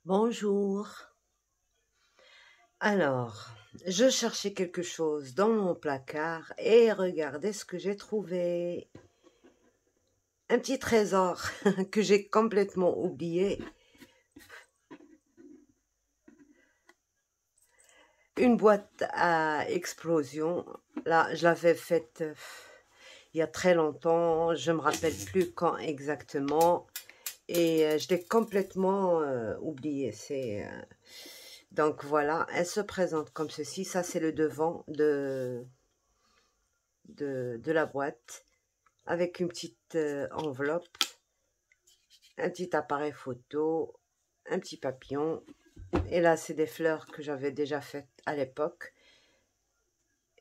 Bonjour. Alors, je cherchais quelque chose dans mon placard et regardez ce que j'ai trouvé. Un petit trésor que j'ai complètement oublié. Une boîte à explosion. Là, je l'avais faite il y a très longtemps. Je ne me rappelle plus quand exactement. Et je l'ai complètement oublié. Donc voilà, elle se présente comme ceci. Ça, c'est le devant de la boîte avec une petite enveloppe, un petit appareil photo, un petit papillon. Et là, c'est des fleurs que j'avais déjà faites à l'époque.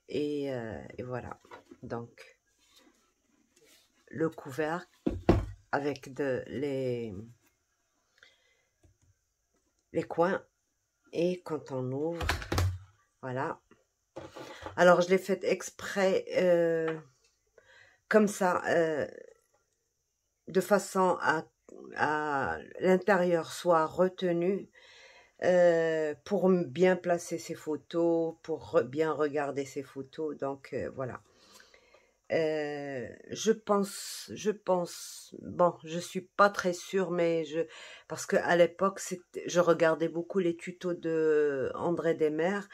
Et voilà. Donc, le couvercle avec les coins. Et quand on ouvre, voilà. Alors, je l'ai fait exprès comme ça, de façon à l'intérieur soit retenu pour bien placer ses photos, pour bien regarder ses photos. Donc voilà. Je pense, bon, je suis pas très sûre, mais parce que à l'époque, je regardais beaucoup les tutos de André Desmaires.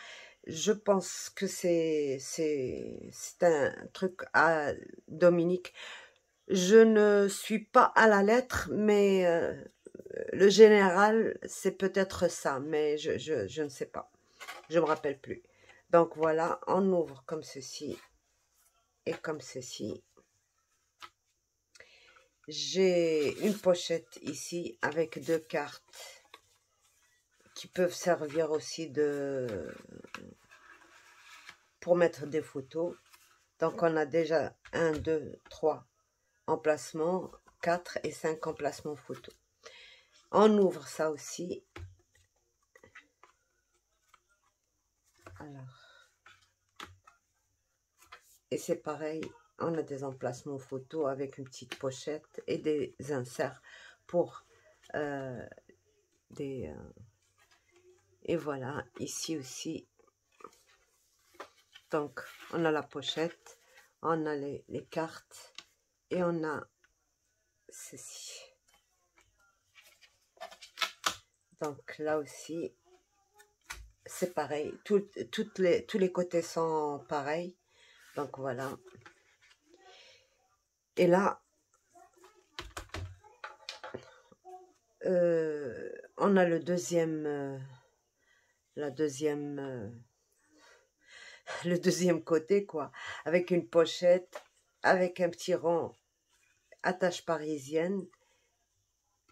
Je pense que c'est un truc à Dominique. Je ne suis pas à la lettre, mais le général, c'est peut-être ça, mais je ne sais pas. Je ne me rappelle plus. Donc voilà, on ouvre comme ceci et comme ceci. J'ai une pochette ici avec deux cartes qui peuvent servir aussi pour mettre des photos. Donc on a déjà 1, 2, 3 emplacements, 4 et 5 emplacements photos. On ouvre ça aussi. Alors, et c'est pareil, on a des emplacements photos avec une petite pochette et des inserts pour et voilà, ici aussi. Donc, on a la pochette, on a les cartes et on a ceci. Donc, là aussi, c'est pareil. Tous les côtés sont pareils. Donc, voilà. Et là, on a le deuxième le deuxième côté, quoi, avec une pochette, avec un petit rang attache parisienne.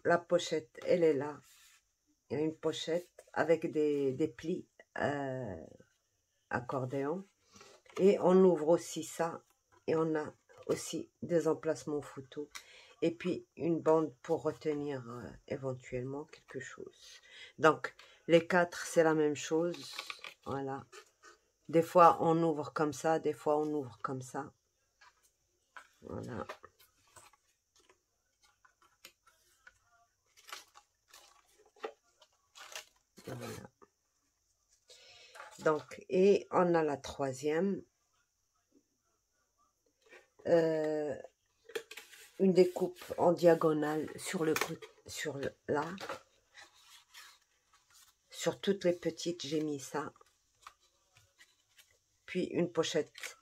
La pochette, elle est là. Il y a une pochette avec des plis accordéon. Et on ouvre aussi ça. Et on a aussi des emplacements photos. Et puis une bande pour retenir éventuellement quelque chose. Donc, les quatre, c'est la même chose. Voilà. Des fois, on ouvre comme ça. Des fois, on ouvre comme ça. Voilà. Voilà. Donc, et on a la troisième. Une découpe en diagonale sur le là. Sur toutes les petites, j'ai mis ça. Puis une pochette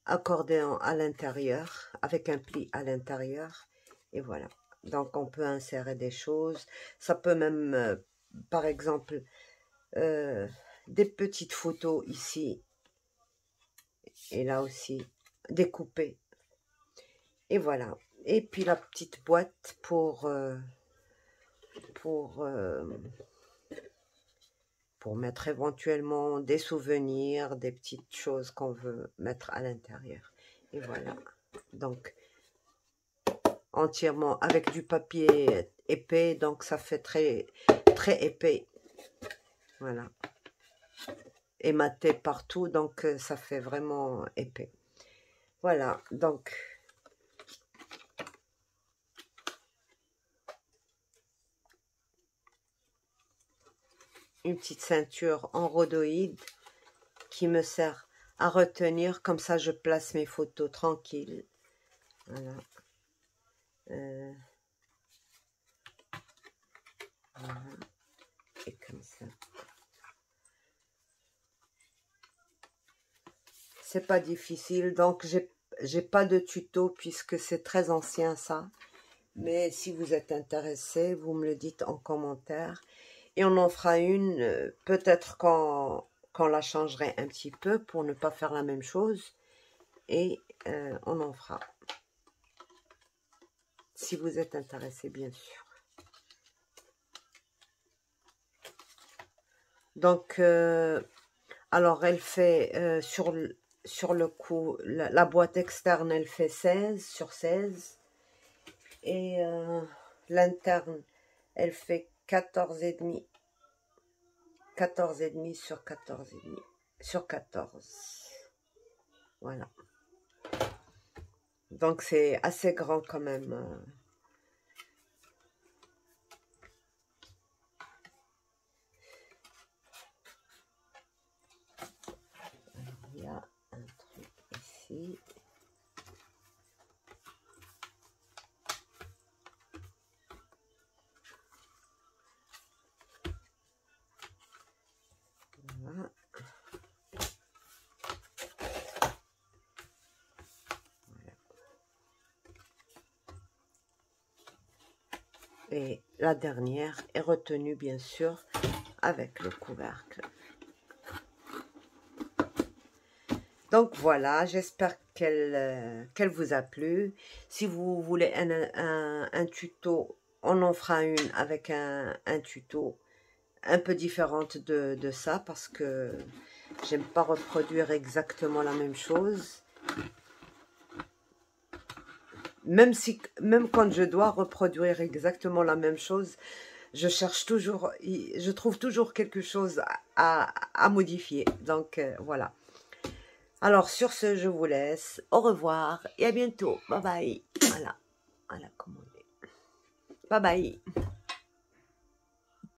accordéon à l'intérieur, avec un pli à l'intérieur. Et voilà. Donc, on peut insérer des choses. Ça peut même, par exemple, des petites photos ici. Et là aussi, découpées. Et voilà. Et puis la petite boîte pour mettre éventuellement des souvenirs, des petites choses qu'on veut mettre à l'intérieur. Et voilà. Donc, entièrement avec du papier épais. Donc, ça fait très, très épais. Voilà. Ématé partout. Donc, ça fait vraiment épais. Voilà. Donc, une petite ceinture en rhodoïde qui me sert à retenir. Comme ça, je place mes photos tranquilles. Voilà. Voilà. Et comme ça. C'est pas difficile. Donc, j'ai pas de tuto puisque c'est très ancien ça. Mais si vous êtes intéressé, vous me le dites en commentaire. Et on en fera une, peut-être quand la changerai un petit peu pour ne pas faire la même chose. Et on en fera. Si vous êtes intéressé, bien sûr. Donc, alors elle fait sur le coup, la boîte externe, elle fait 16 sur 16. Et l'interne, elle fait 14,5. 14,5 sur 14,5 sur 14. Voilà. Donc c'est assez grand quand même. Il y a un truc ici. Voilà. Et la dernière est retenue bien sûr avec le couvercle. Donc voilà, j'espère qu'elle vous a plu. Si vous voulez un tuto, on en fera une avec un tuto un peu différente de ça parce que j'aime pas reproduire exactement la même chose. Même quand je dois reproduire exactement la même chose, je cherche toujours, je trouve toujours quelque chose à modifier. Donc voilà. Alors sur ce, je vous laisse. Au revoir et à bientôt. Bye bye. Voilà. Voilà comment on est. Bye bye.